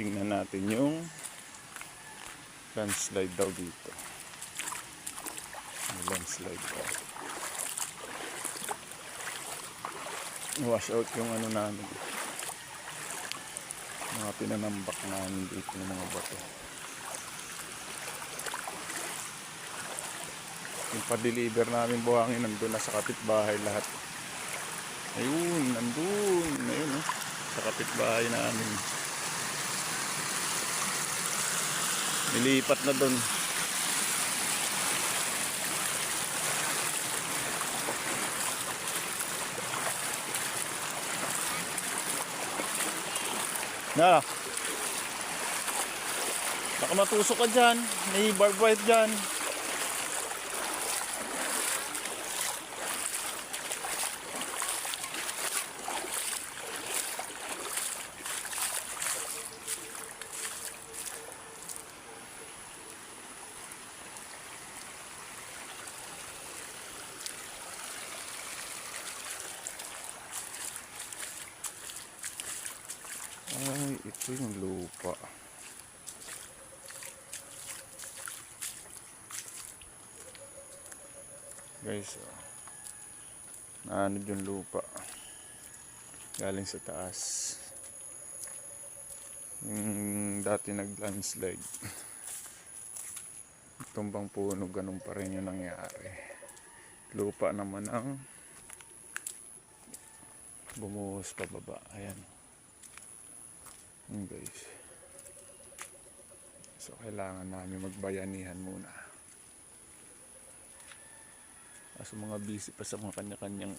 tingnan natin yung landslide daw dito. May landslide daw. Wash out yung ano namin, mga pinanambak namin dito ng mga bato. Yung pa-deliver namin buhangin nandun na sa kapitbahay lahat. Ayun, nandun. Ayun, sa kapitbahay namin. Nilipat na dun. Na, baka matusok ka dyan. May barbed wire dyan. Ay, ito yung lupa. Guys, naanod yung lupa. Galing sa taas. Yung dati nag-landslide. Tumbang puno, ganun pa rin yung nangyari. Lupa naman ang bumuhos pababa. Ayan. Guys, so kailangan namin magbayanihan muna kasi mga busy pa sa mga kanya-kanyang